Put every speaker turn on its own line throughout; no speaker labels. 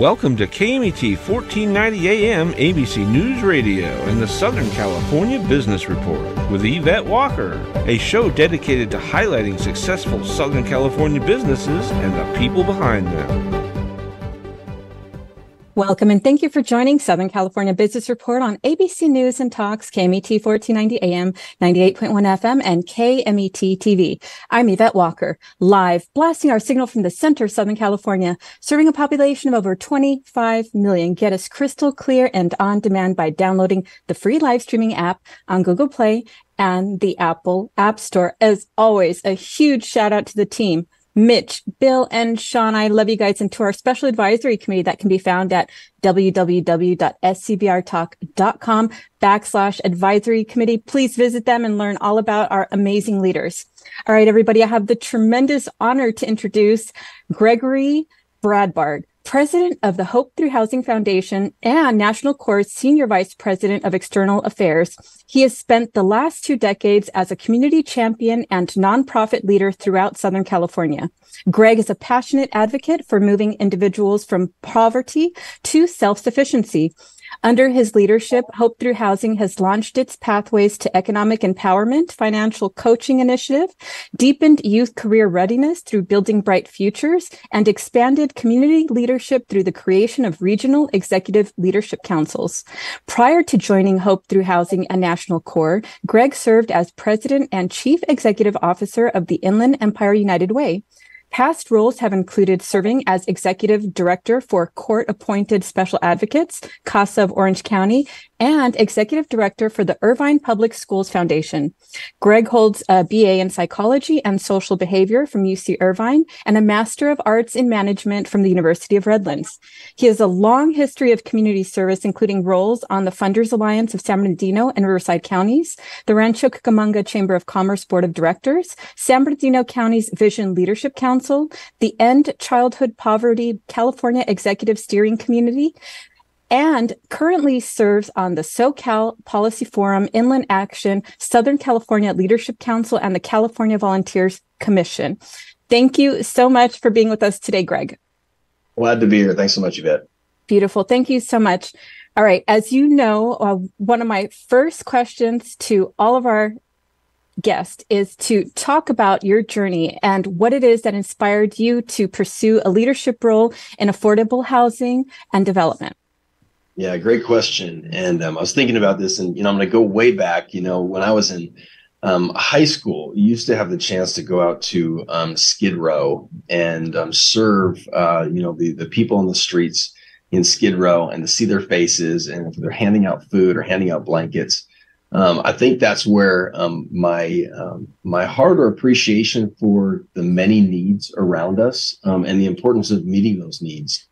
Welcome to KMET 1490 AM ABC News Radio and the Southern California Business Report with Yvette Walker, a show dedicated to highlighting successful Southern California businesses and the people behind them.
Welcome and thank you for joining Southern California Business Report on ABC News and Talks, KMET 1490 AM, 98.1 FM, and KMET TV. I'm Yvette Walker, live blasting our signal from the center of Southern California, serving a population of over 25 million. Get us crystal clear and on demand by downloading the free live streaming app on Google Play and the Apple App Store. As always, a huge shout out to the team. Mitch, Bill, and Sean, I love you guys, and to our special advisory committee that can be found at www.scbrtalk.com/advisory committee. Please visit them and learn all about our amazing leaders. All right, everybody, I have the tremendous honor to introduce Gregory Bradbard, President of the Hope Through Housing Foundation and National Corps' Senior Vice President of External Affairs. He has spent the last 2 decades as a community champion and nonprofit leader throughout Southern California. Greg is a passionate advocate for moving individuals from poverty to self-sufficiency. Under his leadership, Hope Through Housing has launched its Pathways to Economic Empowerment financial coaching initiative, deepened youth career readiness through Building Bright Futures, and expanded community leadership through the creation of regional executive leadership councils. Prior to joining Hope Through Housing and National Corps, Greg served as President and Chief Executive Officer of the Inland Empire United Way. Past roles have included serving as Executive Director for Court-Appointed Special Advocates, CASA of Orange County, and Executive Director for the Irvine Public Schools Foundation. Greg holds a BA in Psychology and Social Behavior from UC Irvine and a Master of Arts in Management from the University of Redlands. He has a long history of community service, including roles on the Funders Alliance of San Bernardino and Riverside counties, the Rancho Cucamonga Chamber of Commerce Board of Directors, San Bernardino County's Vision Leadership Council, the End Childhood Poverty California Executive Steering Committee, and currently serves on the SoCal Policy Forum, Inland Action, Southern California Leadership Council, and the California Volunteers Commission. Thank you so much for being with us today, Greg.
Glad to be here. Thanks so much, Yvette.
Beautiful. Thank you so much. All right. As you know, one of my first questions to all of our guest is to talk about your journey and what it is that inspired you to pursue a leadership role in affordable housing and development.
Yeah, great question. And I was thinking about this, and I'm going to go way back. When I was in high school, you used to have the chance to go out to Skid Row and serve the people on the streets in Skid Row, and to see their faces, and if they're handing out food or handing out blankets. I think that's where my heart or appreciation for the many needs around us and the importance of meeting those needs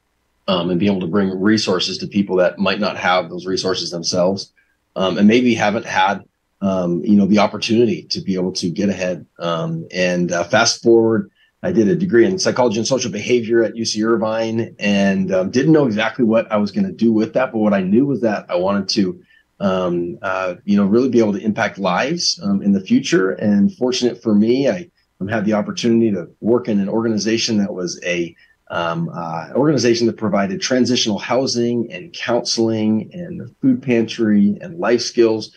and being able to bring resources to people that might not have those resources themselves and maybe haven't had the opportunity to be able to get ahead. Fast forward, I did a degree in psychology and social behavior at UC Irvine, and didn't know exactly what I was going to do with that. But what I knew was that I wanted to really be able to impact lives in the future. And fortunate for me, I had the opportunity to work in an organization that was a organization that provided transitional housing and counseling and the food pantry and life skills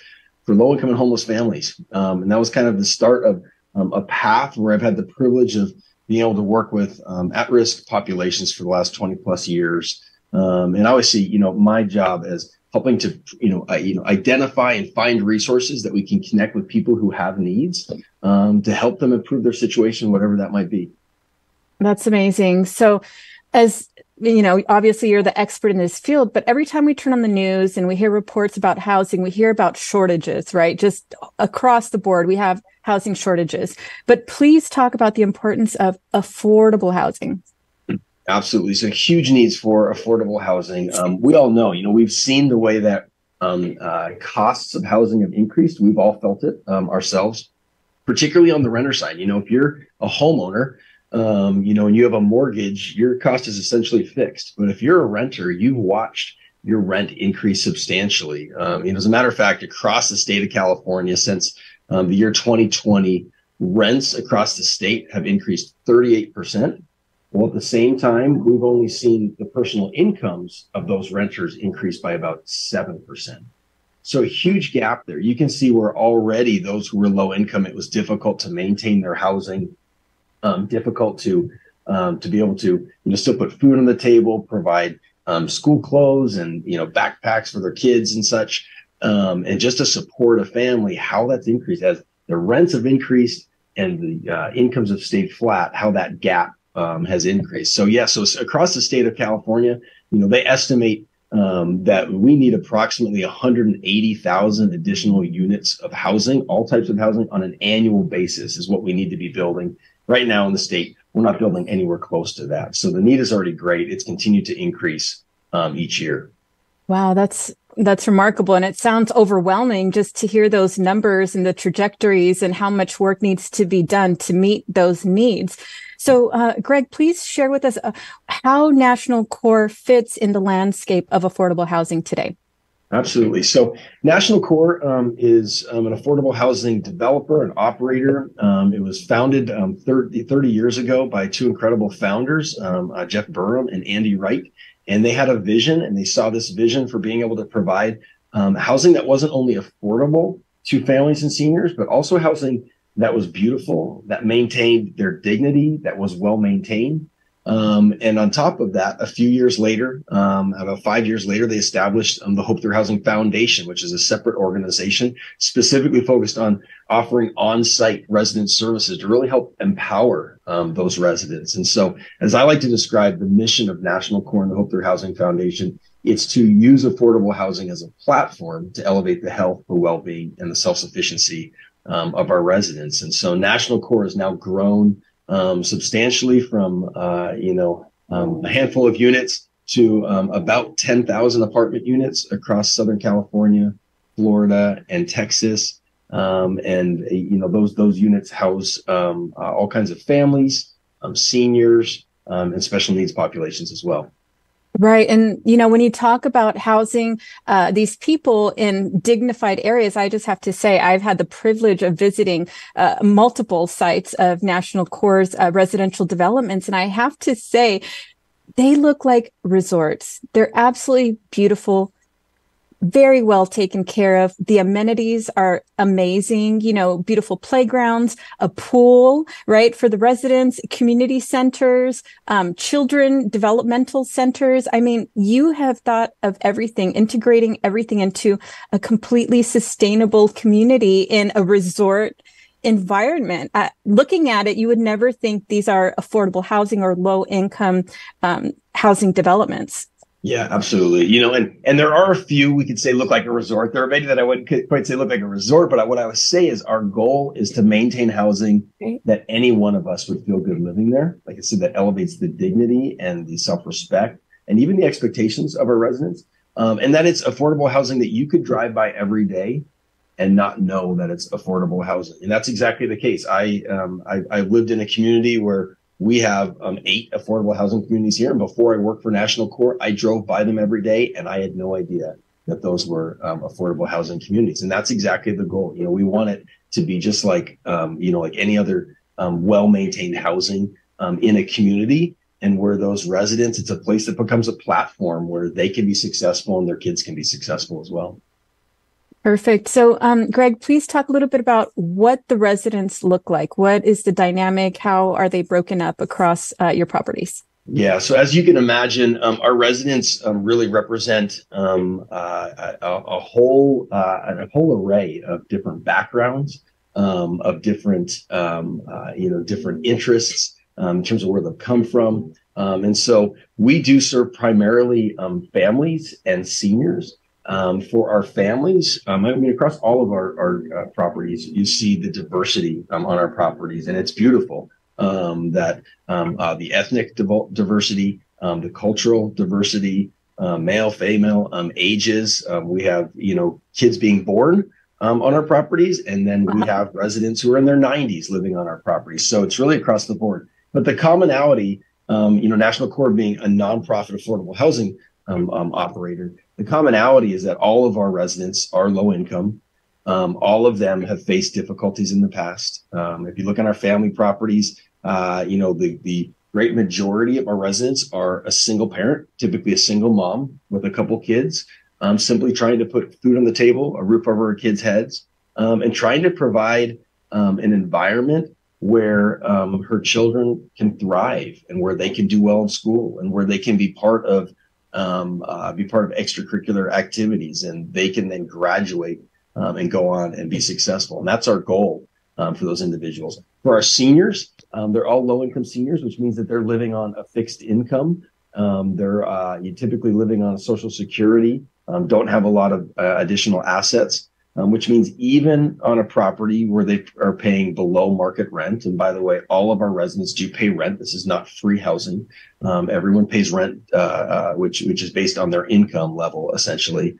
for low-income and homeless families. And that was kind of the start of a path where I've had the privilege of being able to work with at-risk populations for the last 20 plus years. And I always see, my job as helping to, identify and find resources that we can connect with people who have needs to help them improve their situation, whatever that might be.
That's amazing. So as obviously you're the expert in this field, but every time we turn on the news and we hear reports about housing, we hear about shortages, right? Just across the board, we have housing shortages. But please talk about the importance of affordable housing.
Absolutely. So huge needs for affordable housing. We all know, we've seen the way that costs of housing have increased. We've all felt it ourselves, particularly on the renter side. If you're a homeowner, and you have a mortgage, your cost is essentially fixed. But if you're a renter, you've watched your rent increase substantially. As a matter of fact, across the state of California since the year 2020, rents across the state have increased 38%. Well, at the same time, we've only seen the personal incomes of those renters increase by about 7%. So a huge gap there. You can see where already those who were low income, it was difficult to maintain their housing, difficult to be able to still put food on the table, provide school clothes and backpacks for their kids and such, and just to support a family. How that's increased as the rents have increased and the incomes have stayed flat. How that gap has increased. So so across the state of California, they estimate that we need approximately 180,000 additional units of housing, all types of housing, on an annual basis is what we need to be building. Right now in the state, we're not building anywhere close to that. So the need is already great. It's continued to increase each year.
Wow, that's remarkable. And it sounds overwhelming just to hear those numbers and the trajectories and how much work needs to be done to meet those needs. So, Greg, please share with us how National Core fits in the landscape of affordable housing today.
Absolutely. So National Core is an affordable housing developer and operator. It was founded 30 years ago by two incredible founders, Jeff Burham and Andy Wright. And they had a vision, and they saw this vision for being able to provide housing that wasn't only affordable to families and seniors, but also housing that was beautiful, that maintained their dignity, that was well maintained. And on top of that, a few years later, about 5 years later, they established the Hope Through Housing Foundation, which is a separate organization specifically focused on offering on-site resident services to really help empower those residents. And so, as I like to describe the mission of National Core and the Hope Through Housing Foundation, it's to use affordable housing as a platform to elevate the health, the well-being, and the self-sufficiency of our residents. And so National Core has now grown substantially from a handful of units to about 10,000 apartment units across Southern California, Florida, and Texas. Those units house all kinds of families, seniors, and special needs populations as well.
Right. And, when you talk about housing these people in dignified areas, I just have to say I've had the privilege of visiting multiple sites of National Core's residential developments. And I have to say, they look like resorts. They're absolutely beautiful, very well taken care of. The amenities are amazing, beautiful playgrounds, a pool, right, for the residents, community centers, children developmental centers. I mean, you have thought of everything, integrating everything into a completely sustainable community in a resort environment. Looking at it, you would never think these are affordable housing or low income housing developments.
Yeah, absolutely. And there are a few we could say look like a resort. There are many that I wouldn't quite say look like a resort, but what I would say is our goal is to maintain housing that any one of us would feel good living there. Like I said, that elevates the dignity and the self-respect and even the expectations of our residents. And that it's affordable housing that you could drive by every day and not know that it's affordable housing. And that's exactly the case. I lived in a community where we have 8 affordable housing communities here. And before I worked for National Core, I drove by them every day, and I had no idea that those were affordable housing communities. And that's exactly the goal. We want it to be just like, like any other well-maintained housing in a community, and where those residents, it's a place that becomes a platform where they can be successful and their kids can be successful as well.
Perfect. So, Greg, please talk a little bit about what the residents look like. What is the dynamic? How are they broken up across your properties?
Yeah. So as you can imagine, our residents really represent a whole array of different backgrounds, of different, different interests in terms of where they've come from. And so we do serve primarily families and seniors. For our families, across all of our properties, you see the diversity on our properties, and it's beautiful. The ethnic diversity, the cultural diversity, male, female, ages. We have kids being born on our properties, and then we have residents who are in their 90s living on our properties. So it's really across the board. But the commonality, National Core being a nonprofit affordable housing operator. The commonality is that all of our residents are low income. All of them have faced difficulties in the past. If you look on our family properties, the great majority of our residents are a single parent, typically a single mom with a couple kids, simply trying to put food on the table, a roof over her kids' heads, and trying to provide an environment where her children can thrive and where they can do well in school and where they can be part of extracurricular activities, and they can then graduate and go on and be successful. And that's our goal for those individuals. For our seniors, they're all low-income seniors, which means that they're living on a fixed income. They're typically living on Social Security, don't have a lot of additional assets, which means even on a property where they are paying below market rent, and by the way, all of our residents do pay rent. This is not free housing. Everyone pays rent, which is based on their income level, essentially.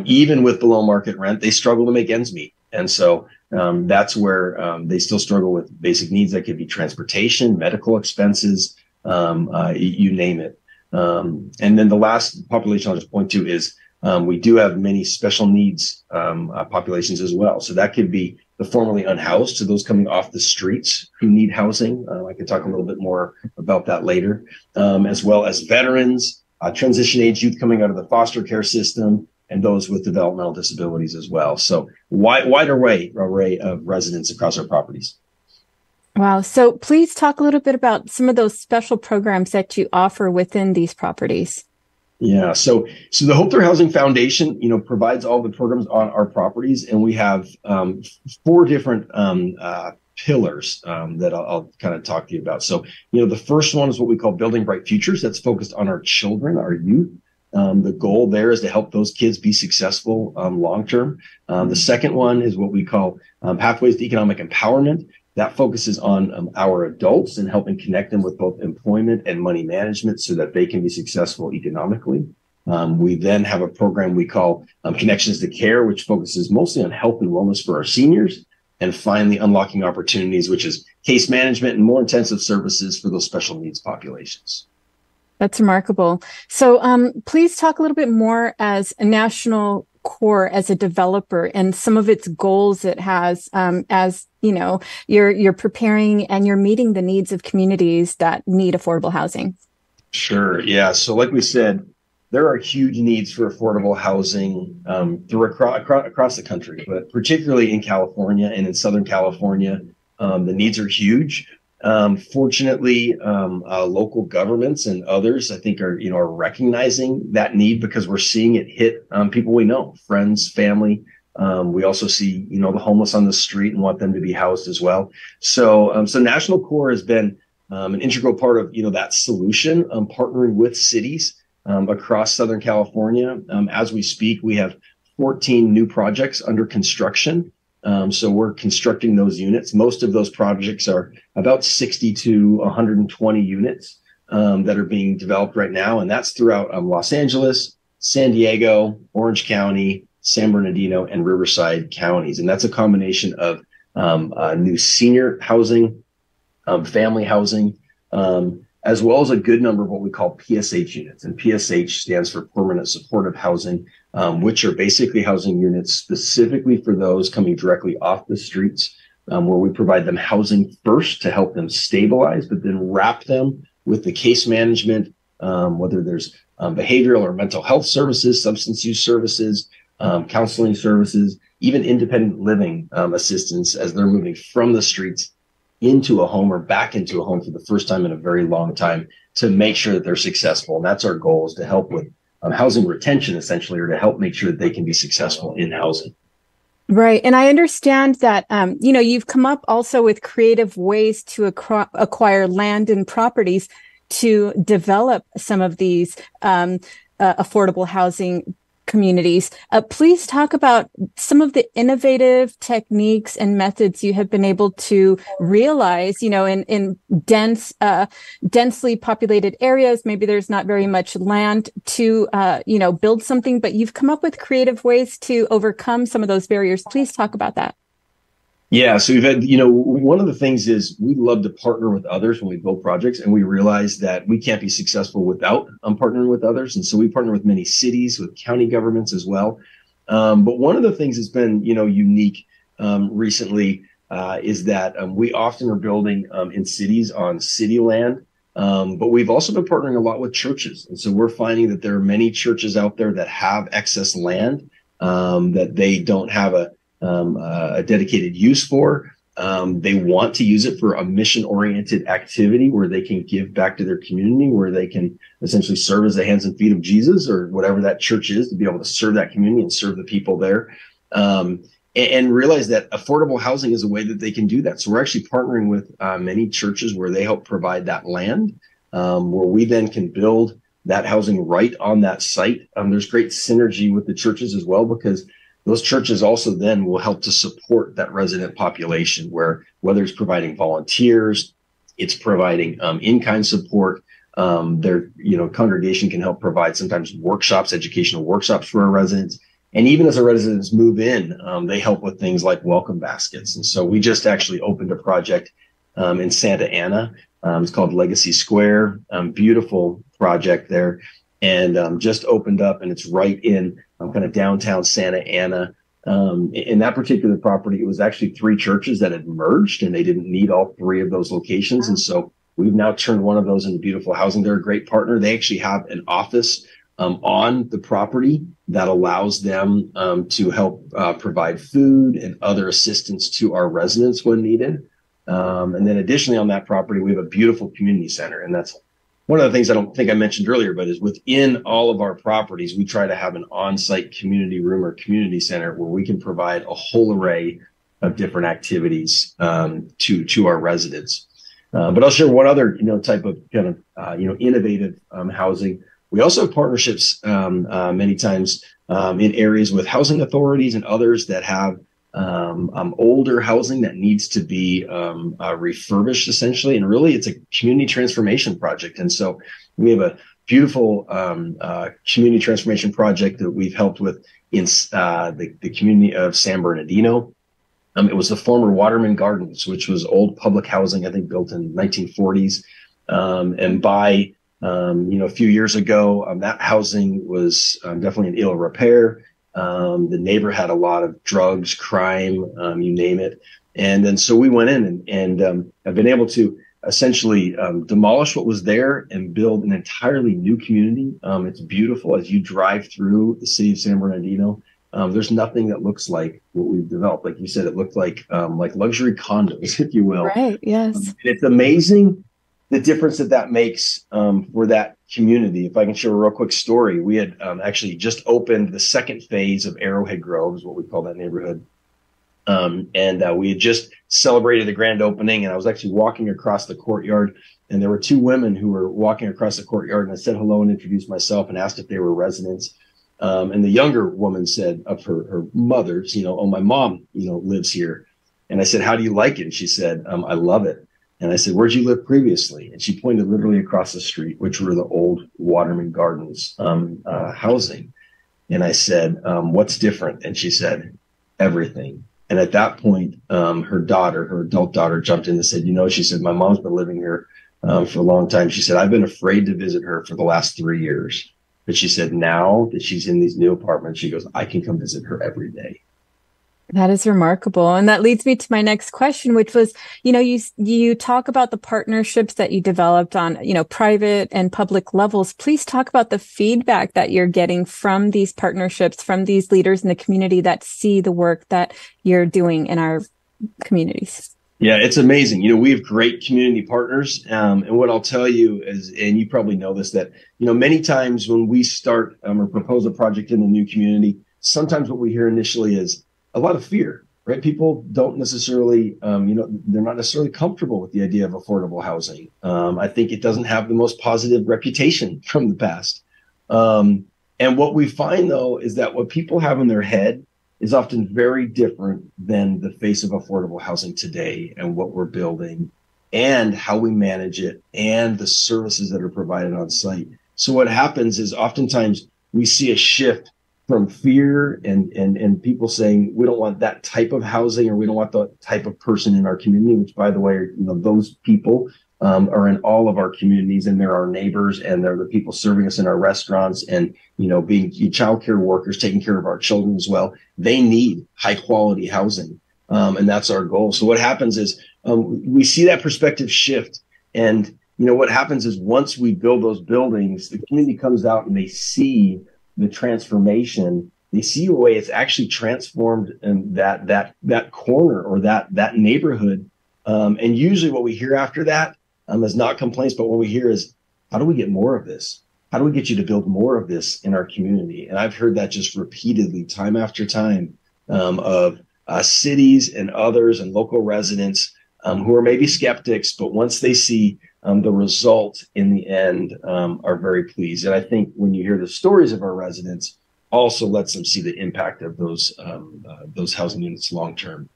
Even with below market rent, they struggle to make ends meet. And so that's where they still struggle with basic needs that could be transportation, medical expenses, you name it. And then the last population I'll just point to is we do have many special needs populations as well. So that could be the formerly unhoused, so those coming off the streets who need housing. I can talk a little bit more about that later, as well as veterans, transition age youth coming out of the foster care system, and those with developmental disabilities as well. So wide array of residents across our properties.
Wow. So please talk a little bit about some of those special programs that you offer within these properties.
Yeah. So the Hope Through Housing Foundation, provides all the programs on our properties, and we have 4 different pillars that I'll kind of talk to you about. So, the first one is what we call Building Bright Futures. That's focused on our children, our youth. The goal there is to help those kids be successful long term. The second one is what we call Pathways to Economic Empowerment. That focuses on our adults and helping connect them with both employment and money management so that they can be successful economically. We then have a program we call Connections to Care, which focuses mostly on health and wellness for our seniors. And finally, Unlocking Opportunities, which is case management and more intensive services for those special needs populations.
That's remarkable. So please talk a little bit more as a national core, as a developer, and some of its goals it has as you're preparing and you're meeting the needs of communities that need affordable housing.
Sure. Yeah. So like we said, there are huge needs for affordable housing across the country, but particularly in California and in Southern California, the needs are huge. Fortunately, local governments and others, I think, are recognizing that need because we're seeing it hit people we know, friends, family. We also see, the homeless on the street and want them to be housed as well. So National Core has been an integral part of, that solution, partnering with cities across Southern California. As we speak, we have 14 new projects under construction. So we're constructing those units. Most of those projects are about 60 to 120 units that are being developed right now. And that's throughout Los Angeles, San Diego, Orange County, San Bernardino, and Riverside counties. And that's a combination of new senior housing, family housing, as well as a good number of what we call PSH units. And PSH stands for Permanent Supportive Housing, which are basically housing units specifically for those coming directly off the streets, where we provide them housing first to help them stabilize, but then wrap them with the case management, whether there's behavioral or mental health services, substance use services, counseling services, even independent living assistance as they're moving from the streets into a home or back into a home for the first time in a very long time to make sure that they're successful. And that's our goal, is to help with housing retention, essentially, or to help make sure that they can be successful in housing.
Right. And I understand that, you've come up also with creative ways to acquire land and properties to develop some of these affordable housing communities. Please talk about some of the innovative techniques and methods you have been able to realize, in densely populated areas. Maybe there's not very much land to, build something, but you've come up with creative ways to overcome some of those barriers. Please talk about that.
Yeah, so we've had, one of the things is we love to partner with others when we build projects, and we realize that we can't be successful without partnering with others. And so we partner with many cities, with county governments as well. But one of the things that's been, unique recently is that we often are building in cities on city land But we've also been partnering a lot with churches. And so we're finding that there are many churches out there that have excess land that they don't have a dedicated use for. They want to use it for a mission-oriented activity where they can give back to their community, where they can essentially serve as the hands and feet of Jesus or whatever that church is, to be able to serve that community and serve the people there. And realize that affordable housing is a way that they can do that. So we're actually partnering with many churches where they help provide that land, where we then can build that housing right on that site. There's great synergy with the churches as well, because those churches also then will help to support that resident population, where whether it's providing volunteers, it's providing in-kind support. Their congregation can help provide sometimes workshops, educational workshops for our residents. And even as our residents move in, they help with things like welcome baskets. And so we just actually opened a project in Santa Ana. It's called Legacy Square. Beautiful project there. And just opened up, and it's right in kind of downtown Santa Ana. In that particular property, it was actually 3 churches that had merged, and they didn't need all 3 of those locations. And so we've now turned one of those into beautiful housing. They're a great partner. They actually have an office on the property that allows them to help provide food and other assistance to our residents when needed. And then additionally on that property, we have a beautiful community center. And that's one of the things I don't think I mentioned earlier, but is within all of our properties, we try to have an on-site community room or community center where we can provide a whole array of different activities to our residents. But I'll share one other type of kind of innovative housing. We also have partnerships many times in areas with housing authorities and others that have older housing that needs to be refurbished, essentially. And really, it's a community transformation project. And so we have a beautiful community transformation project that we've helped with in the community of San Bernardino. It was the former Waterman Gardens, which was old public housing, I think built in the 1940s. And by a few years ago, that housing was definitely in ill repair. The neighbor had a lot of drugs, crime, you name it. And then so we went in and have been able to essentially demolish what was there and build an entirely new community. It's beautiful. As you drive through the city of San Bernardino, there's nothing that looks like what we've developed. Like you said, it looked like luxury condos, if you will.
Right. Yes.
And it's amazing the difference that makes for that community. If I can share a real quick story, we had actually just opened the second phase of Arrowhead Grove, is what we call that neighborhood. And we had just celebrated the grand opening, and I was actually walking across the courtyard, and there were 2 women who were walking across the courtyard, and I said hello and introduced myself and asked if they were residents. And the younger woman said of her mother's, oh, my mom, lives here. And I said, how do you like it? And she said, I love it. And I said, where'd you live previously? And she pointed literally across the street, which were the old Waterman Gardens housing. And I said, what's different? And she said, everything. And at that point, her adult daughter, jumped in and said, she said, my mom's been living here for a long time. She said, I've been afraid to visit her for the last 3 years. But she said, now that she's in these new apartments, she goes, I can come visit her every day.
That is remarkable. And that leads me to my next question, which was, you talk about the partnerships that you developed on, private and public levels. Please talk about the feedback that you're getting from these partnerships, from these leaders in the community that see the work that you're doing in our communities.
Yeah, it's amazing. We have great community partners. And what I'll tell you is, and you probably know this, that, many times when we start or propose a project in a new community, sometimes what we hear initially is a lot of fear, right? People don't necessarily, they're not necessarily comfortable with the idea of affordable housing. I think it doesn't have the most positive reputation from the past. And what we find, though, is that what people have in their head is often very different than the face of affordable housing today and what we're building and how we manage it and the services that are provided on site. So what happens is oftentimes we see a shift from fear and people saying, we don't want that type of housing, or we don't want the type of person in our community, which, by the way, those people are in all of our communities, and they're our neighbors, and they're the people serving us in our restaurants, and, being childcare workers, taking care of our children as well. They need high quality housing. And that's our goal. So what happens is we see that perspective shift, and what happens is once we build those buildings, the community comes out and they see the transformation. They see a way it's actually transformed in that corner or that neighborhood. And usually what we hear after that is not complaints, but what we hear is, how do we get more of this? How do we get you to build more of this in our community? And I've heard that just repeatedly, time after time, of cities and others and local residents who are maybe skeptics, but once they see the result in the end, are very pleased. And I think when you hear the stories of our residents, also lets them see the impact of those housing units long term.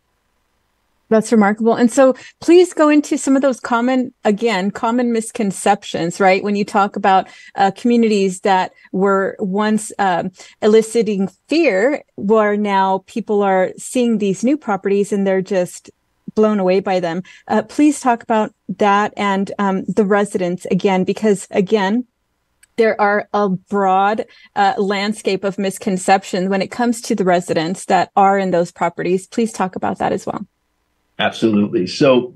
That's remarkable. And so please go into some of those common misconceptions, right? When you talk about communities that were once eliciting fear, where now people are seeing these new properties and they're just blown away by them. Please talk about that and the residents again, because again, there are a broad landscape of misconceptions when it comes to the residents that are in those properties. Please talk about that as well.
Absolutely. So,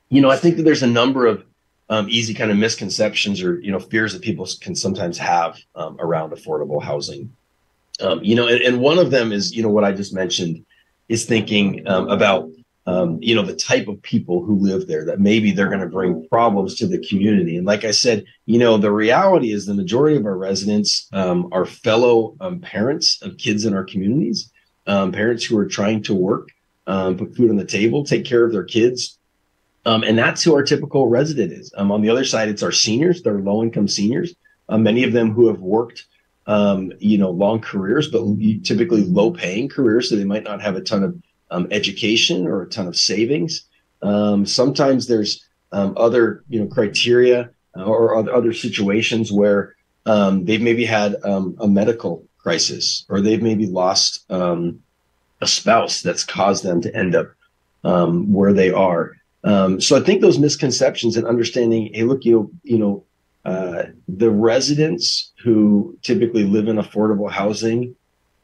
I think that there's a number of easy kind of misconceptions or, fears that people can sometimes have around affordable housing. And one of them is, what I just mentioned is thinking about, the type of people who live there, that maybe they're going to bring problems to the community. And like I said, the reality is the majority of our residents are fellow parents of kids in our communities, parents who are trying to work, put food on the table, take care of their kids. And that's who our typical resident is. On the other side, it's our seniors. They're low-income seniors, many of them who have worked, long careers, but typically low-paying careers, so they might not have a ton of education or a ton of savings. Sometimes there's other, criteria or other situations where they've maybe had a medical crisis, or they've maybe lost a spouse that's caused them to end up where they are. So I think those misconceptions and understanding, hey, look, the residents who typically live in affordable housing,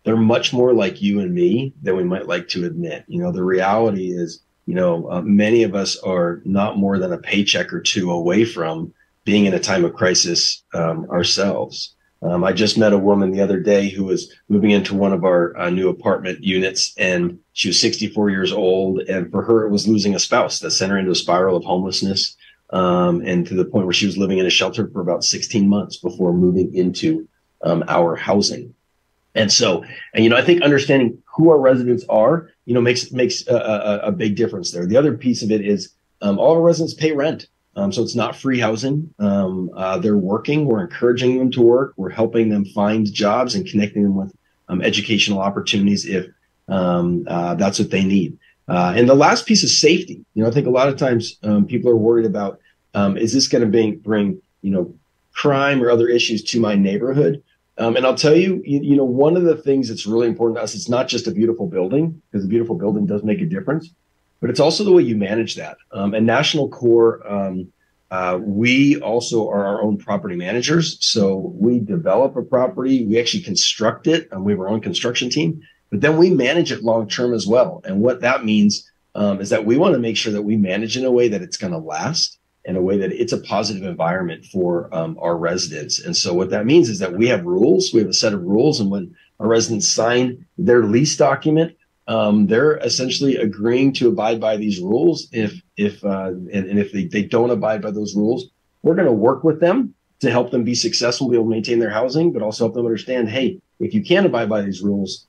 they're much more like you and me than we might like to admit. The reality is, many of us are not more than a paycheck or two away from being in a time of crisis ourselves. I just met a woman the other day who was moving into one of our new apartment units, and she was 64 years old. And for her, it was losing a spouse that sent her into a spiral of homelessness, and to the point where she was living in a shelter for about 16 months before moving into our housing. And so, I think understanding who our residents are, makes a big difference there. The other piece of it is all our residents pay rent. So it's not free housing. They're working. We're encouraging them to work. We're helping them find jobs and connecting them with educational opportunities if that's what they need. And the last piece is safety. I think a lot of times people are worried about, is this going to bring crime or other issues to my neighborhood? And I'll tell you, one of the things that's really important to us, it's not just a beautiful building, because a beautiful building does make a difference, but it's also the way you manage that. And National Core, we also are our own property managers. So we develop a property, we actually construct it, and we have our own construction team, but then we manage it long-term as well. And what that means is that we want to make sure that we manage in a way that it's going to last, in a way that it's a positive environment for our residents. And so what that means is that we have rules, we have a set of rules, and when our residents sign their lease document, they're essentially agreeing to abide by these rules. If they don't abide by those rules, we're going to work with them to help them be successful, be able to maintain their housing, but also help them understand, hey, if you can't abide by these rules,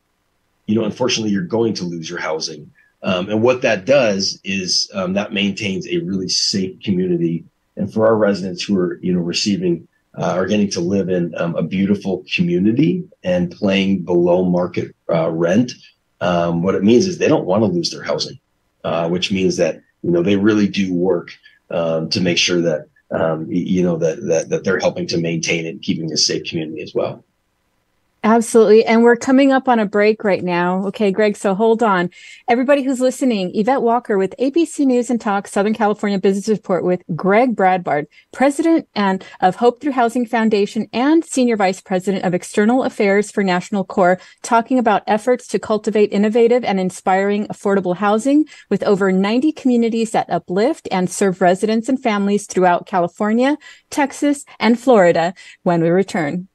unfortunately, you're going to lose your housing. And what that does is that maintains a really safe community. And for our residents who are, are getting to live in a beautiful community and paying below market rent, what it means is they don't want to lose their housing, which means that, they really do work to make sure that, that they're helping to maintain it and keeping a safe community as well.
Absolutely. And we're coming up on a break right now. Okay, Greg, so hold on. Everybody who's listening, Yvette Walker with ABC News and Talk Southern California Business Report with Greg Bradbard, President of Hope Through Housing Foundation and Senior Vice President of External Affairs for National Corps, talking about efforts to cultivate innovative and inspiring affordable housing with over 90 communities that uplift and serve residents and families throughout California, Texas, and Florida when we return.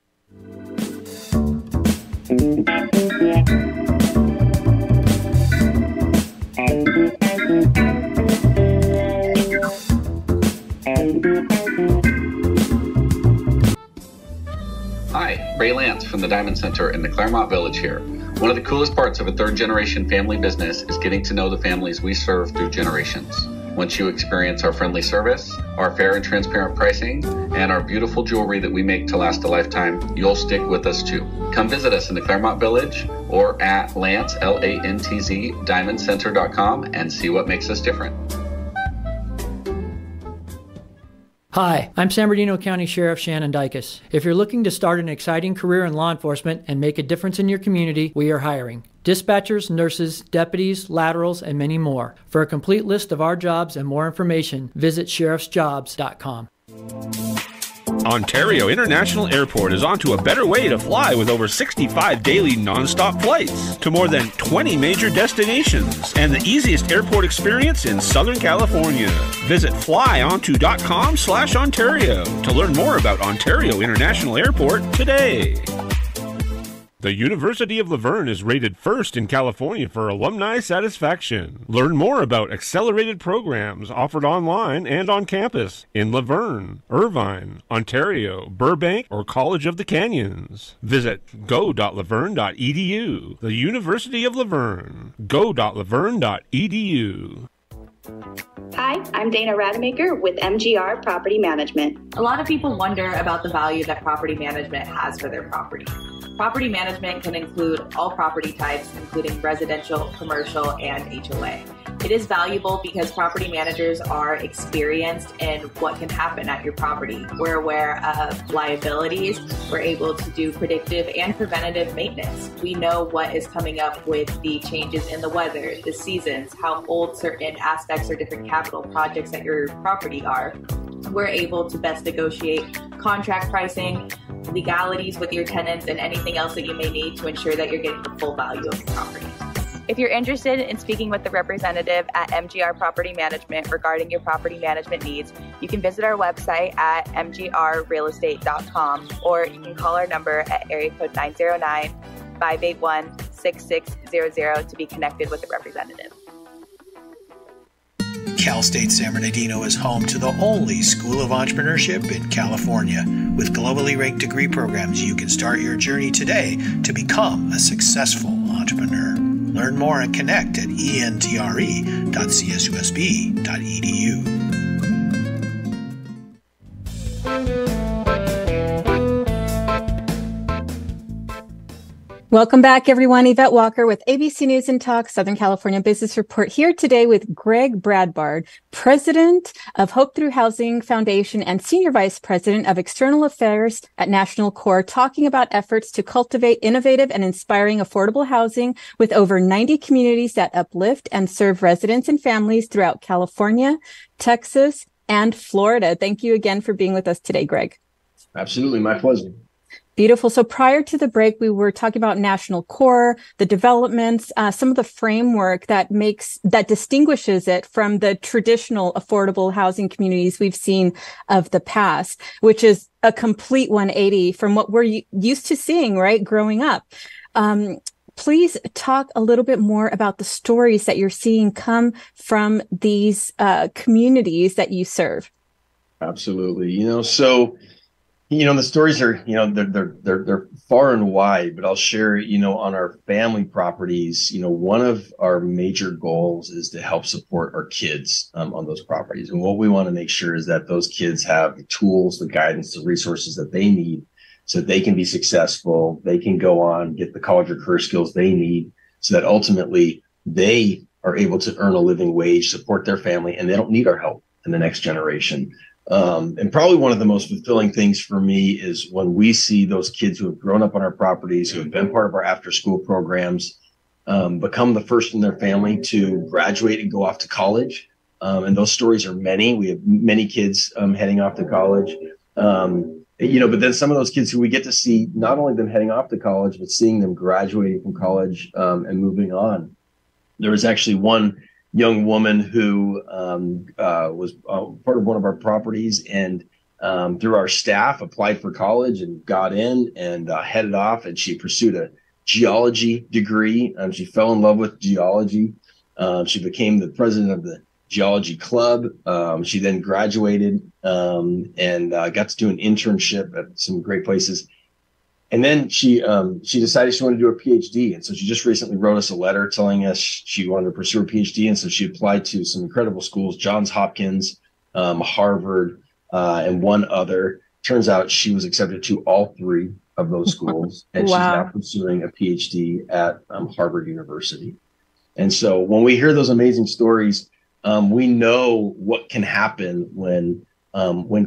Hi, Ray Lance from the Diamond Center in the Claremont Village here. One of the coolest parts of a third-generation family business is getting to know the families we serve through generations. Once you experience our friendly service, our fair and transparent pricing, and our beautiful jewelry that we make to last a lifetime, you'll stick with us too. Come visit us in the Claremont Village or at Lantz, L-A-N-T-Z, diamondcenter.com and see what makes us different.
Hi, I'm San Bernardino County Sheriff Shannon Dykes. If you're looking to start an exciting career in law enforcement and make a difference in your community, we are hiring dispatchers, nurses, deputies, laterals, and many more. For a complete list of our jobs and more information, visit sheriffsjobs.com.
Ontario International Airport is onto a better way to fly with over 65 daily nonstop flights to more than 20 major destinations and the easiest airport experience in Southern California. Visit flyonto.com/Ontario to learn more about Ontario International Airport today. The University of La Verne is rated first in California for alumni satisfaction. Learn more about accelerated programs offered online and on campus in La Verne, Irvine, Ontario, Burbank, or College of the Canyons. Visit go.laverne.edu. The University of La Verne. go.laverne.edu.
Hi, I'm Dana Rademacher with MGR Property Management.
A lot of people wonder about the value that property management has for their property. Property management can include all property types, including residential, commercial, and HOA. It is valuable because property managers are experienced in what can happen at your property. We're aware of liabilities. We're able to do predictive and preventative maintenance. We know what is coming up with the changes in the weather, the seasons, how old certain aspects or different capital projects at your property are. We're able to best negotiate contract pricing, legalities with your tenants, and anything else that you may need to ensure that you're getting the full value of the property.
If you're interested in speaking with the representative at MGR Property Management regarding your property management needs, you can visit our website at mgrrealestate.com, or you can call our number at area code 909-581-6600 to be connected with the representative.
Cal State San Bernardino is home to the only school of entrepreneurship in California. With globally ranked degree programs, you can start your journey today to become a successful entrepreneur. Learn more and connect at entre.csusb.edu.
Welcome back, everyone. Yvette Walker with ABC News and Talk Southern California Business Report, here today with Greg Bradbard, President of Hope Through Housing Foundation and Senior Vice President of External Affairs at National Corps, talking about efforts to cultivate innovative and inspiring affordable housing with over 90 communities that uplift and serve residents and families throughout California, Texas, and Florida. Thank you again for being with us today, Greg.
Absolutely. My pleasure.
Beautiful. So prior to the break, we were talking about National Corps, the developments, some of the framework that distinguishes it from the traditional affordable housing communities we've seen of the past, which is a complete 180 from what we're used to seeing, right, growing up. Please talk a little bit more about the stories that you're seeing come from these communities that you serve.
Absolutely. The stories are, they're far and wide, but I'll share, on our family properties, one of our major goals is to help support our kids on those properties. And what we want to make sure is that those kids have the tools, the guidance, the resources that they need so that they can be successful. They can go on, get the college or career skills they need so that ultimately they are able to earn a living wage, support their family, and they don't need our help in the next generation. And probably one of the most fulfilling things for me is when we see those kids who have grown up on our properties, who have been part of our after-school programs, become the first in their family to graduate and go off to college. And those stories are many. We have many kids heading off to college. But then some of those kids who we get to see, not only them heading off to college, but seeing them graduating from college and moving on. There was actually one young woman who was part of one of our properties and through our staff applied for college and got in and headed off, and she pursued a geology degree. She fell in love with geology. She became the president of the geology club. She then graduated and got to do an internship at some great places. And then she decided she wanted to do a PhD. And so she just recently wrote us a letter telling us she wanted to pursue a PhD. And so she applied to some incredible schools, Johns Hopkins, Harvard, and one other. Turns out she was accepted to all three of those schools. And She's now pursuing a PhD at Harvard University. And so when we hear those amazing stories, we know what can happen when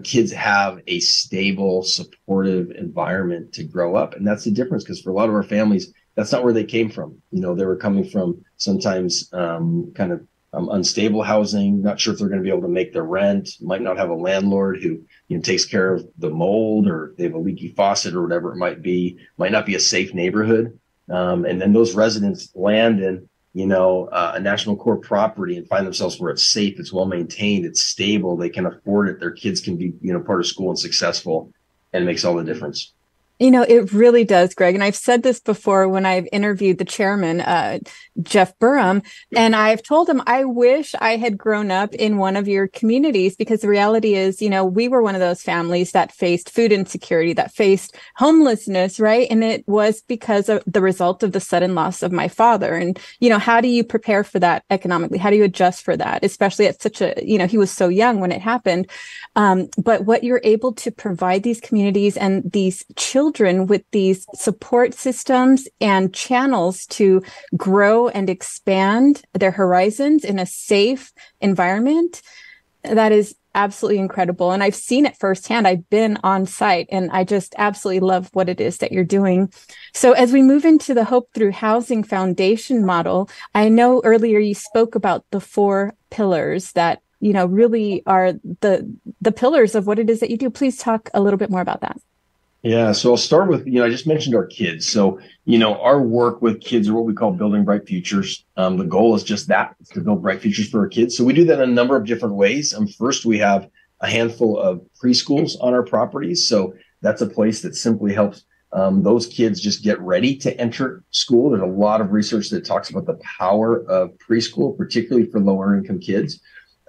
kids have a stable, supportive environment to grow up. And that's the difference, because for a lot of our families, that's not where they came from. They were coming from sometimes kind of unstable housing, not sure if they're going to be able to make their rent, might not have a landlord who takes care of the mold, or they have a leaky faucet or whatever it might be, might not be a safe neighborhood. And then those residents land in a national core property and find themselves where it's safe, it's well maintained, it's stable, they can afford it, their kids can be, part of school and successful, and it makes all the difference.
It really does, Greg. And I've said this before when I've interviewed the chairman, Jeff Burham, and I've told him, I wish I had grown up in one of your communities, because the reality is, we were one of those families that faced food insecurity, that faced homelessness, right? And it was because of the result of the sudden loss of my father. And, how do you prepare for that economically? How do you adjust for that? Especially at such a, he was so young when it happened. But what you're able to provide these communities and these children with these support systems and channels to grow and expand their horizons in a safe environment, that is absolutely incredible. And I've seen it firsthand. I've been on site, and I just absolutely love what it is that you're doing. So as we move into the Hope Through Housing Foundation model, I know earlier you spoke about the 4 pillars that really are the pillars of what it is that you do. Please talk a little bit more about that.
Yeah, so I'll start with, I just mentioned our kids. So, our work with kids are what we call building bright futures. The goal is just that, is to build bright futures for our kids. So we do that in a number of different ways. First, we have a handful of preschools on our properties. So that's a place that simply helps those kids just get ready to enter school. There's a lot of research that talks about the power of preschool, particularly for lower income kids.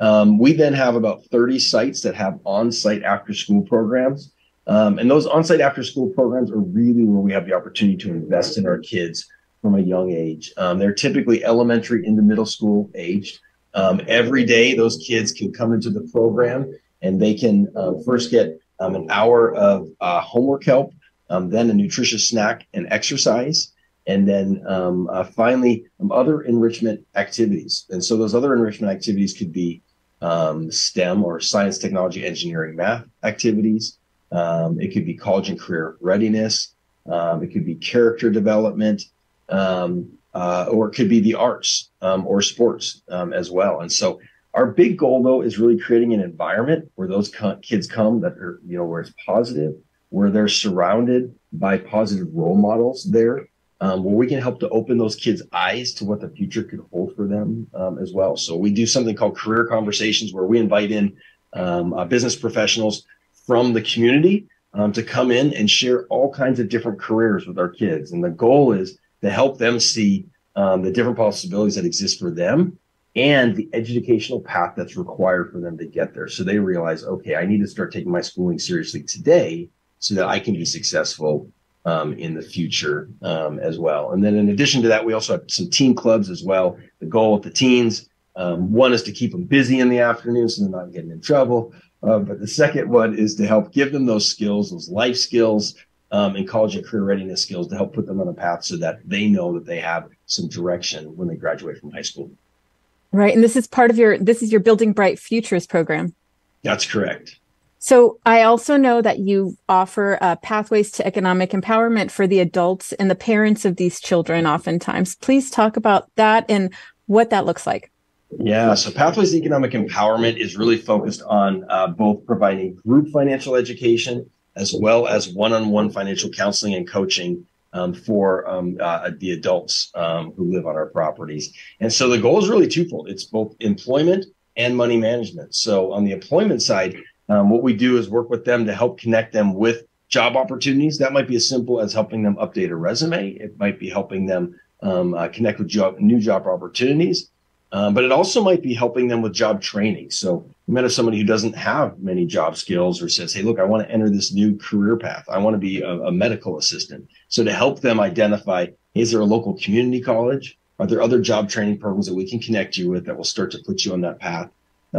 We then have about 30 sites that have on-site after-school programs. And those on-site after-school programs are really where we have the opportunity to invest in our kids from a young age. They're typically elementary into middle school aged. Every day, those kids can come into the program, and they can first get an hour of homework help, then a nutritious snack and exercise, and then finally other enrichment activities. And so those other enrichment activities could be STEM, or science, technology, engineering, math activities. It could be college and career readiness. It could be character development, or it could be the arts or sports as well. And so our big goal, though, is really creating an environment where those kids come that are, where it's positive, where they're surrounded by positive role models there, where we can help to open those kids' eyes to what the future could hold for them as well. So we do something called career conversations, where we invite in business professionals from the community to come in and share all kinds of different careers with our kids. And the goal is to help them see the different possibilities that exist for them and the educational path that's required for them to get there. So they realize, okay, I need to start taking my schooling seriously today so that I can be successful in the future as well. And then in addition to that, we also have some teen clubs as well. The goal with the teens, one is to keep them busy in the afternoon so they're not getting in trouble. But the second one is to help give them those skills, those life skills, and college and career readiness skills to help put them on a path so that they know that they have some direction when they graduate from high school.
Right. And this is part of your Building Bright Futures program.
That's correct.
So I also know that you offer pathways to economic empowerment for the adults and the parents of these children oftentimes. Please talk about that and what that looks like.
Yeah, so Pathways to Economic Empowerment is really focused on both providing group financial education as well as one-on-one financial counseling and coaching for the adults who live on our properties. And so the goal is really twofold. It's both employment and money management. So on the employment side, what we do is work with them to help connect them with job opportunities. That might be as simple as helping them update a resume. It might be helping them connect with new job opportunities. But it also might be helping them with job training. So you might have somebody who doesn't have many job skills or says, hey, look, I want to enter this new career path. I want to be a medical assistant. So to help them identify, hey, is there a local community college? Are there other job training programs that we can connect you with that will start to put you on that path?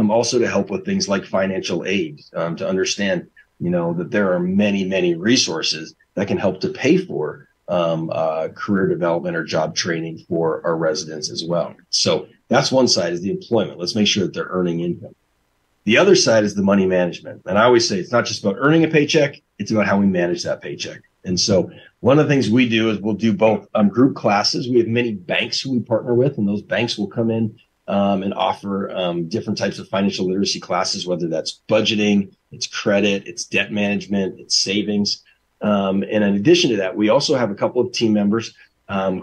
Also to help with things like financial aid, to understand, that there are many, many resources that can help to pay for career development or job training for our residents as well. So that's one side, is the employment. Let's make sure that they're earning income. The other side is the money management. And I always say it's not just about earning a paycheck, it's about how we manage that paycheck. And so one of the things we do is we'll do both group classes. We have many banks who we partner with, and those banks will come in and offer different types of financial literacy classes, whether that's budgeting, it's credit, it's debt management, it's savings. And in addition to that, we also have a couple of team members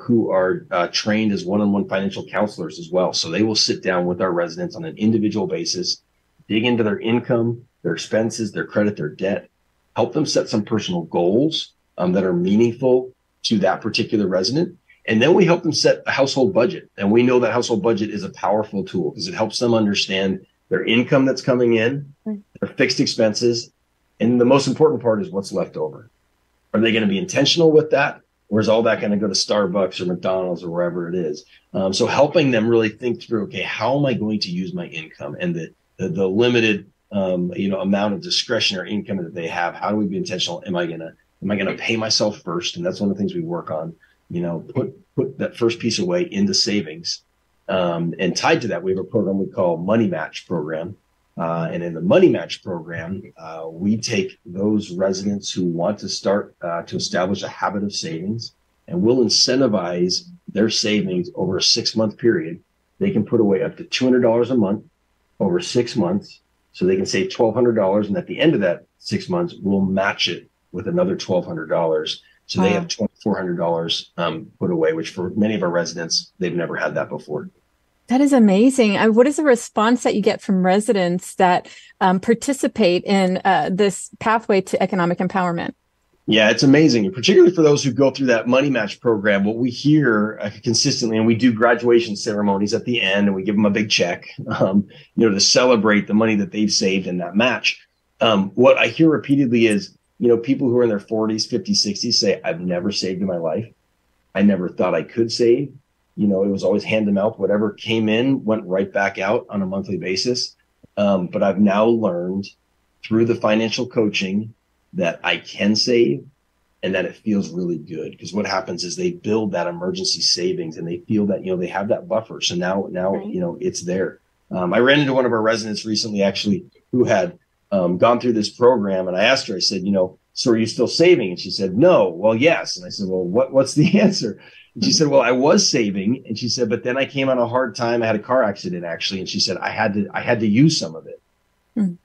who are trained as one-on-one financial counselors as well. So they will sit down with our residents on an individual basis, dig into their income, their expenses, their credit, their debt, help them set some personal goals that are meaningful to that particular resident. And then we help them set a household budget. And we know that household budget is a powerful tool because it helps them understand their income that's coming in, their fixed expenses, and the most important part is what's left over. Are they going to be intentional with that? Or is all that going to go to Starbucks or McDonald's or wherever it is? So helping them really think through, okay, how am I going to use my income and the limited, amount of discretionary income that they have? How do we be intentional? Am I going to pay myself first? And that's one of the things we work on. Put that first piece away into savings. And tied to that, we have a program we call Money Match program. And in the Money Match program, we take those residents who want to start to establish a habit of savings, and we'll incentivize their savings over a 6-month period. They can put away up to $200 a month over 6 months, so they can save $1,200. And at the end of that 6 months, we'll match it with another $1,200. So they have $2,400 put away, which for many of our residents, they've never had that before.
That is amazing. What is the response that you get from residents that participate in this pathway to economic empowerment?
Yeah, it's amazing. And particularly for those who go through that Money Match program, what we hear consistently, and we do graduation ceremonies at the end, and we give them a big check, to celebrate the money that they've saved in that match. What I hear repeatedly is, people who are in their 40s, 50s, 60s say, I've never saved in my life. I never thought I could save. It was always hand to mouth. Whatever came in went right back out on a monthly basis. But I've now learned through the financial coaching that I can save and that it feels really good. Because what happens is they build that emergency savings and they feel that, they have that buffer. So now, right. It's there. I ran into one of our residents recently, actually, who had gone through this program. And I asked her, I said, so are you still saving? And she said, no. Well, yes. And I said, well, what's the answer? And she said, well, I was saving. And she said, but then I came on a hard time. I had a car accident, actually. And she said, I had to use some of it. And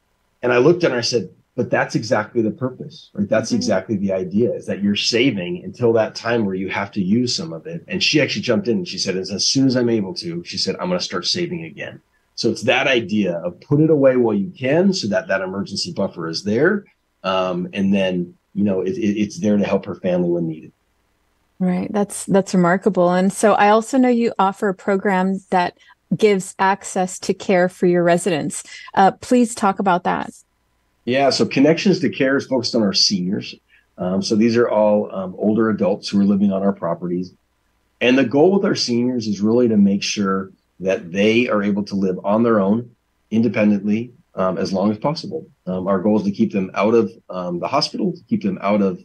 I looked at her and I said, but that's exactly the purpose, right? That's exactly the idea, is that you're saving until that time where you have to use some of it. And she actually jumped in and she said, as soon as I'm able to, she said, I'm going to start saving again. So it's that idea of put it away while you can so that emergency buffer is there. And then, it's there to help her family when needed.
Right. That's remarkable. And so I also know you offer a program that gives access to care for your residents. Please talk about that.
Yeah. So Connections to Care is focused on our seniors. So these are all older adults who are living on our properties. And the goal with our seniors is really to make sure that they are able to live on their own independently as long as possible. Our goal is to keep them out of the hospital, to keep them out of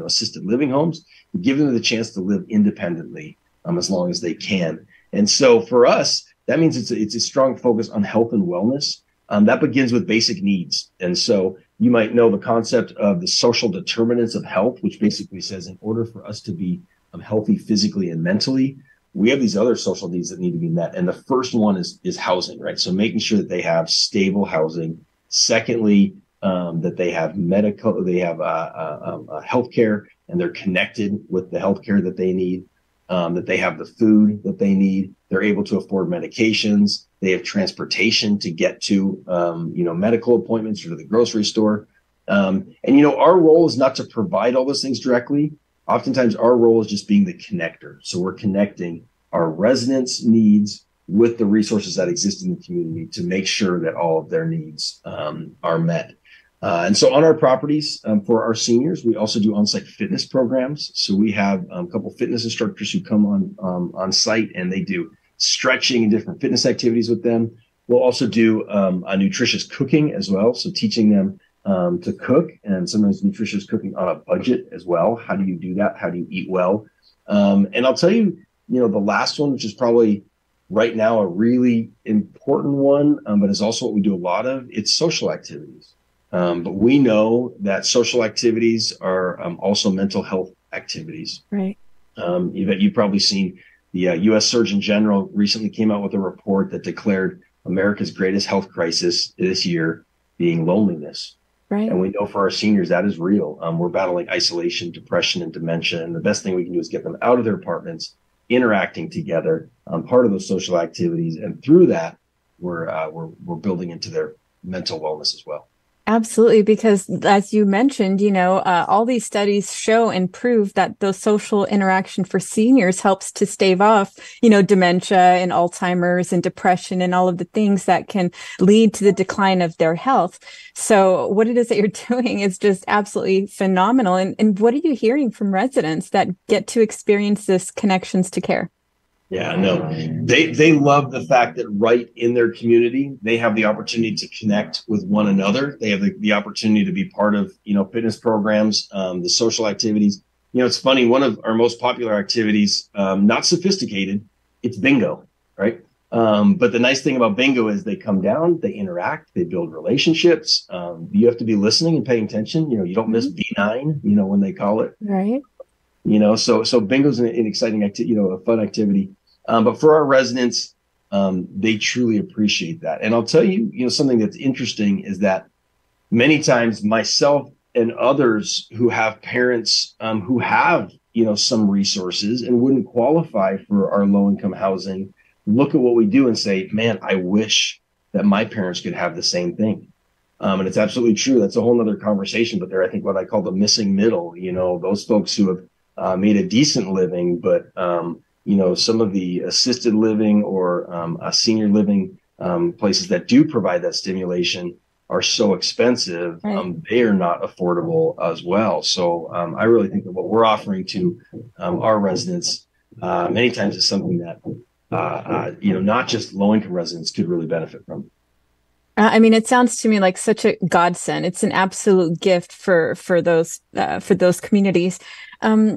assisted living homes, to give them the chance to live independently as long as they can. And so for us, that means it's a strong focus on health and wellness. that begins with basic needs. And so you might know the concept of the social determinants of health, which basically says in order for us to be healthy physically and mentally, we have these other social needs that need to be met. And the first one is housing, right? So making sure that they have stable housing. Secondly, that they have medical, they have healthcare, and they're connected with the healthcare that they need. That they have the food that they need. They're able to afford medications. They have transportation to get to, medical appointments or to the grocery store. And our role is not to provide all those things directly. Oftentimes our role is just being the connector. So we're connecting our residents' needs with the resources that exist in the community to make sure that all of their needs are met. And so on our properties, for our seniors, we also do on-site fitness programs. So we have a couple fitness instructors who come on site, and they do stretching and different fitness activities with them. We'll also do a nutritious cooking as well. So teaching them to cook, and sometimes nutritious cooking on a budget as well. How do you do that? How do you eat well? And I'll tell you, the last one, which is probably right now a really important one, but is also what we do a lot of, it's social activities. But we know that social activities are also mental health activities.
Right.
You've probably seen the U.S. Surgeon General recently came out with a report that declared America's greatest health crisis this year being loneliness.
Right.
And we know for our seniors that is real. We're battling isolation, depression, and dementia. And the best thing we can do is get them out of their apartments, interacting together, part of those social activities. And through that, we're building into their mental wellness as well.
Absolutely, because as you mentioned, all these studies show and prove that those social interaction for seniors helps to stave off, dementia and Alzheimer's and depression and all of the things that can lead to the decline of their health. So what it is that you're doing is just absolutely phenomenal. And what are you hearing from residents that get to experience this connections to care?
Yeah, no, they love the fact that right in their community, they have the opportunity to connect with one another. They have the opportunity to be part of, fitness programs, the social activities. It's funny. One of our most popular activities, not sophisticated, it's bingo, right? But the nice thing about bingo is they come down, they interact, they build relationships. You have to be listening and paying attention. You don't miss B9, when they call it.
Right.
So bingo's an exciting activity, a fun activity. But for our residents, they truly appreciate that. And I'll tell you, something that's interesting is that many times myself and others who have parents who have, some resources and wouldn't qualify for our low-income housing, look at what we do and say, man, I wish that my parents could have the same thing. And it's absolutely true. That's a whole nother conversation. But they're, I think, what I call the missing middle, those folks who have made a decent living, but some of the assisted living or senior living places that do provide that stimulation are so expensive,
right.
They are not affordable as well. So I really think that what we're offering to our residents many times is something that, not just low-income residents could really benefit from.
It sounds to me like such a godsend. It's an absolute gift for those communities.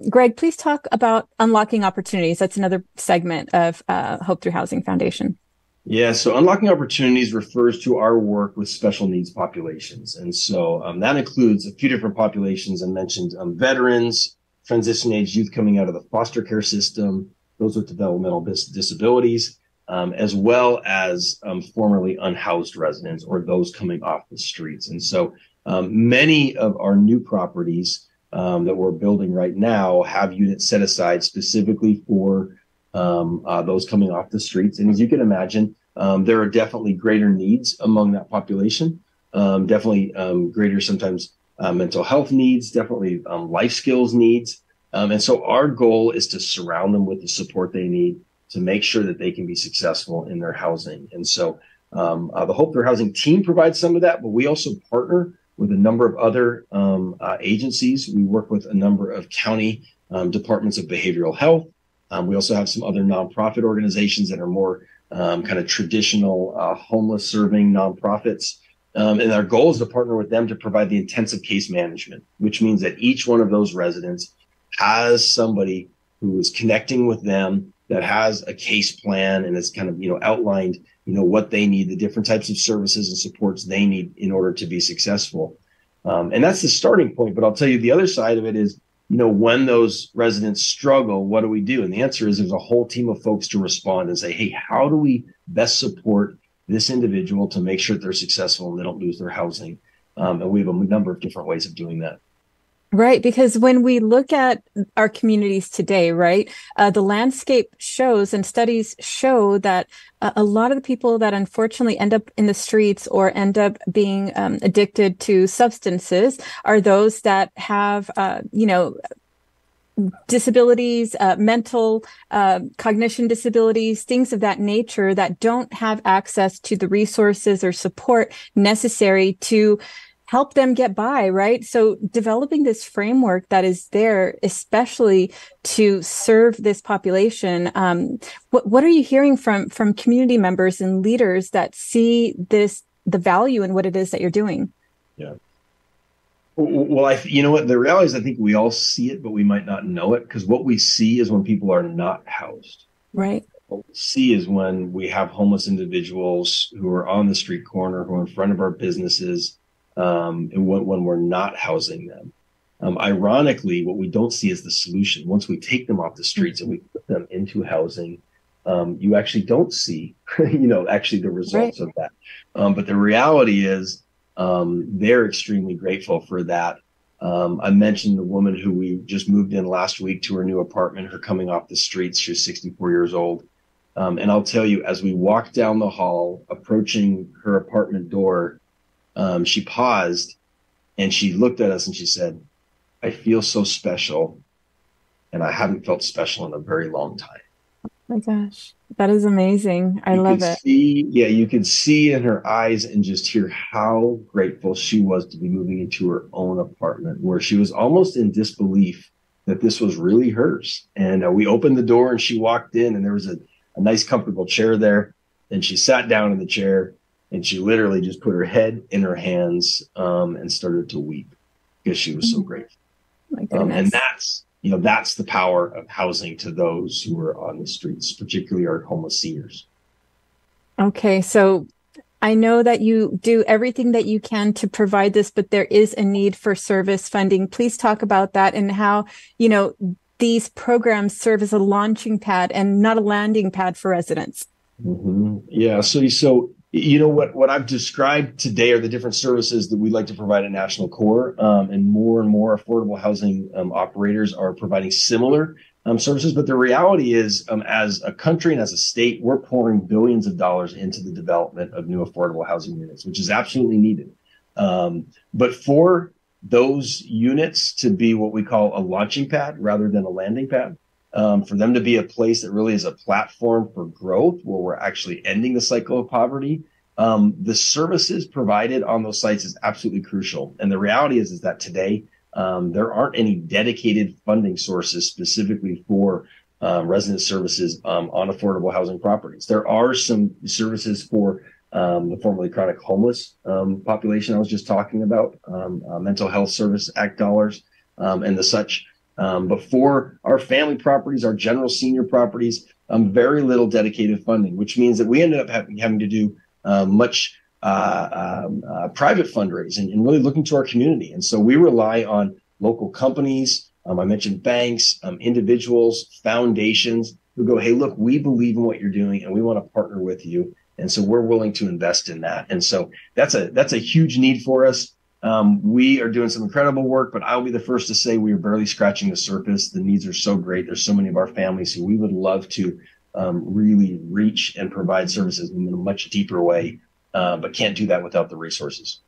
Greg, please talk about unlocking opportunities. That's another segment of Hope Through Housing Foundation.
Yeah, so unlocking opportunities refers to our work with special needs populations. And so that includes a few different populations. I mentioned veterans, transition age youth coming out of the foster care system, those with developmental disabilities, as well as formerly unhoused residents or those coming off the streets. And so many of our new properties that we're building right now have units set aside specifically for those coming off the streets. And as you can imagine, there are definitely greater needs among that population, definitely greater sometimes mental health needs, definitely life skills needs. And so our goal is to surround them with the support they need to make sure that they can be successful in their housing. And so the Hope Through Housing team provides some of that, but we also partner with a number of other agencies. We work with a number of county departments of behavioral health. We also have some other nonprofit organizations that are more kind of traditional homeless serving nonprofits. And our goal is to partner with them to provide the intensive case management, which means that each one of those residents has somebody who is connecting with them that has a case plan and is kind of, outlined, what they need, the different types of services and supports they need in order to be successful. And that's the starting point. But I'll tell you, the other side of it is, when those residents struggle, what do we do? And the answer is there's a whole team of folks to respond and say, hey, how do we best support this individual to make sure that they're successful and they don't lose their housing? And we have a number of different ways of doing that.
Right, because when we look at our communities today, right, the landscape shows and studies show that a lot of the people that unfortunately end up in the streets or end up being addicted to substances are those that have, disabilities, mental, cognition disabilities, things of that nature that don't have access to the resources or support necessary to help them get by, right? So developing this framework that is there, especially to serve this population. What are you hearing from community members and leaders that see the value in what it is that you're doing?
Yeah. Well, you know what? The reality is I think we all see it, but we might not know it, because what we see is when people are not housed.
Right.
What we see is when we have homeless individuals who are on the street corner, who are in front of our businesses, and when we're not housing them. Ironically, what we don't see is the solution. Once we take them off the streets and we put them into housing, you actually don't see, actually the results of that. But the reality is they're extremely grateful for that. I mentioned the woman who we just moved in last week to her new apartment, her coming off the streets. She was 64 years old. And I'll tell you, as we walked down the hall, approaching her apartment door, she paused and she looked at us and she said, I feel so special, and I haven't felt special in a very long time.
Oh my gosh, that is amazing. I love it.
You could see in her eyes and just hear how grateful she was to be moving into her own apartment, where she was almost in disbelief that this was really hers. And we opened the door and she walked in, and there was a nice comfortable chair there, and she sat down in the chair. And she literally just put her head in her hands and started to weep because she was so grateful.
My goodness.
And that's the power of housing to those who are on the streets, particularly our homeless seniors.
Okay, so I know that you do everything that you can to provide this, but there is a need for service funding. Please talk about that and how, these programs serve as a launching pad and not a landing pad for residents.
Mm-hmm. Yeah, so what I've described today are the different services that we'd like to provide at National Core, and more affordable housing operators are providing similar services. But the reality is, as a country and as a state, we're pouring billions of dollars into the development of new affordable housing units, which is absolutely needed. But for those units to be what we call a launching pad rather than a landing pad, for them to be a place that really is a platform for growth, where we're actually ending the cycle of poverty, the services provided on those sites is absolutely crucial. And the reality is that today there aren't any dedicated funding sources specifically for resident services on affordable housing properties. There are some services for the formerly chronic homeless population I was just talking about, Mental Health Service Act dollars and the such. But for our family properties, our general senior properties, very little dedicated funding, which means that we ended up having to do much private fundraising and really looking to our community. And so we rely on local companies. I mentioned banks, individuals, foundations who go, hey, look, we believe in what you're doing and we want to partner with you. And so we're willing to invest in that. And so that's a huge need for us. We are doing some incredible work, but I'll be the first to say we are barely scratching the surface. The needs are so great. There's so many of our families who we would love to really reach and provide services in a much deeper way, but can't do that without the resources.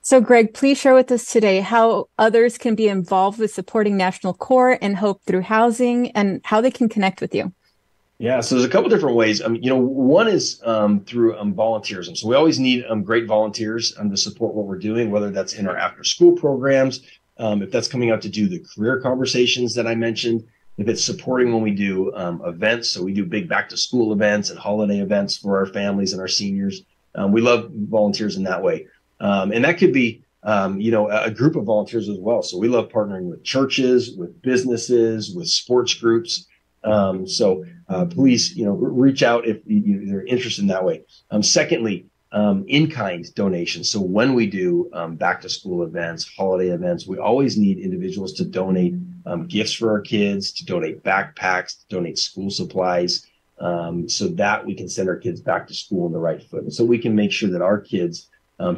So, Greg, please share with us today how others can be involved with supporting National Core and Hope Through Housing, and how they can connect with you.
Yeah, so there's a couple different ways. One is through volunteerism. So we always need great volunteers to support what we're doing, whether that's in our after-school programs, if that's coming out to do the career conversations that I mentioned, if it's supporting when we do events. So we do big back-to-school events and holiday events for our families and our seniors. We love volunteers in that way. And that could be, a group of volunteers as well. So we love partnering with churches, with businesses, with sports groups. So please, reach out if you're interested in that way. Secondly, in-kind donations. So when we do back-to-school events, holiday events, we always need individuals to donate gifts for our kids, to donate backpacks, to donate school supplies, so that we can send our kids back to school on the right foot. And so we can make sure that our kids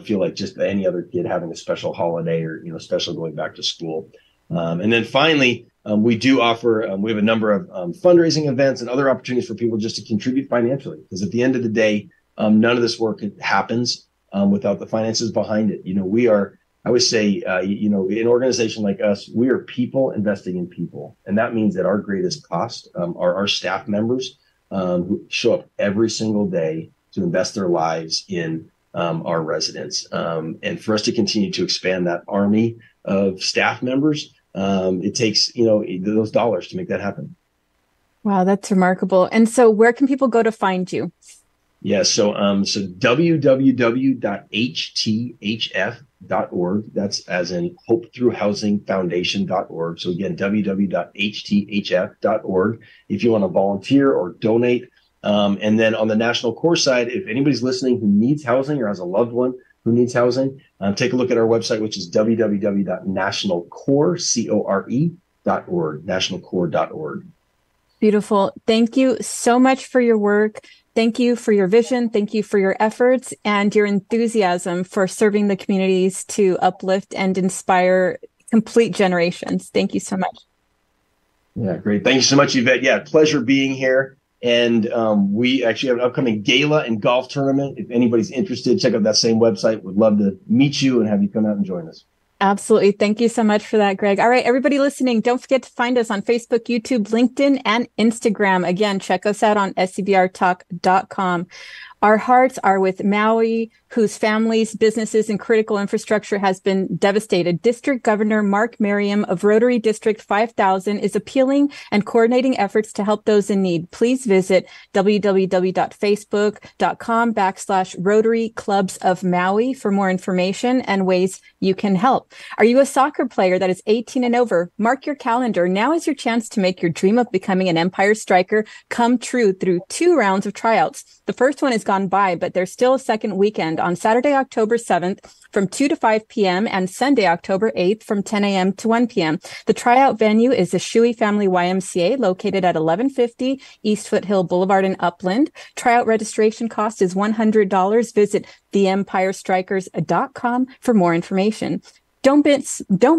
feel like just any other kid having a special holiday or, special going back to school. And then finally, we do offer, we have a number of fundraising events and other opportunities for people just to contribute financially, because at the end of the day, none of this work happens without the finances behind it. We are, I would say, an organization like us, we are people investing in people. And that means that our greatest cost are our staff members who show up every single day to invest their lives in our residents. And for us to continue to expand that army of staff members, it takes, those dollars to make that happen.
Wow, that's remarkable. And so where can people go to find you?
Yeah, so www.htHF.org. That's as in Hope Through Housing Foundation.org. So again, www.htHF.org if you want to volunteer or donate. And then on the National Core side, if anybody's listening who needs housing or has a loved one who needs housing, take a look at our website, which is www.nationalcore.org, nationalcore.org.
Beautiful. Thank you so much for your work. Thank you for your vision. Thank you for your efforts and your enthusiasm for serving the communities to uplift and inspire complete generations. Thank you so much.
Yeah, great. Thank you so much, Yvette. Yeah, pleasure being here. And we actually have an upcoming gala and golf tournament. If anybody's interested, check out that same website. We'd love to meet you and have you come out and join us.
Absolutely. Thank you so much for that, Greg. All right, everybody listening, don't forget to find us on Facebook, YouTube, LinkedIn, and Instagram. Again, check us out on scbrtalk.com. Our hearts are with Maui, whose families, businesses, and critical infrastructure has been devastated. District Governor Mark Merriam of Rotary District 5000 is appealing and coordinating efforts to help those in need. Please visit www.facebook.com/Rotary Clubs of Maui for more information and ways you can help. Are you a soccer player that is 18 and over? Mark your calendar. Now is your chance to make your dream of becoming an Empire Striker come true through 2 rounds of tryouts. The first one is gone by, but there's still a second weekend on Saturday, October 7th from 2 to 5 p.m. and Sunday, October 8th from 10 a.m. to 1 p.m. The tryout venue is the Shui Family YMCA located at 1150 East Foothill Boulevard in Upland. Tryout registration cost is $100. Visit theempirestrikers.com for more information. Don't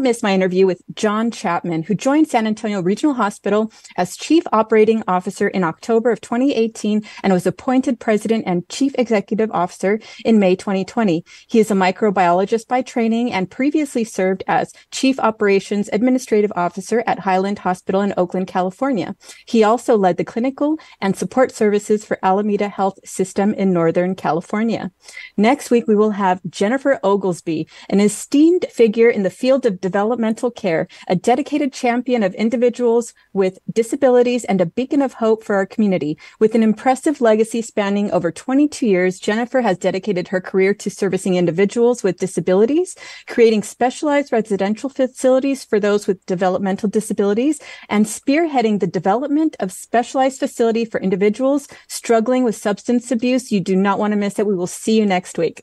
miss my interview with John Chapman, who joined San Antonio Regional Hospital as Chief Operating Officer in October of 2018 and was appointed President and Chief Executive Officer in May 2020. He is a microbiologist by training and previously served as Chief Operations Administrative Officer at Highland Hospital in Oakland, California. He also led the clinical and support services for Alameda Health System in Northern California. Next week, we will have Jennifer Oglesby, an esteemed figure in the field of developmental care, a dedicated champion of individuals with disabilities and a beacon of hope for our community. With an impressive legacy spanning over 22 years, Jennifer has dedicated her career to servicing individuals with disabilities, creating specialized residential facilities for those with developmental disabilities, and spearheading the development of specialized facility for individuals struggling with substance abuse. You do not want to miss it. We will see you next week.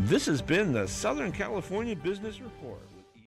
This has been the Southern California Business Report.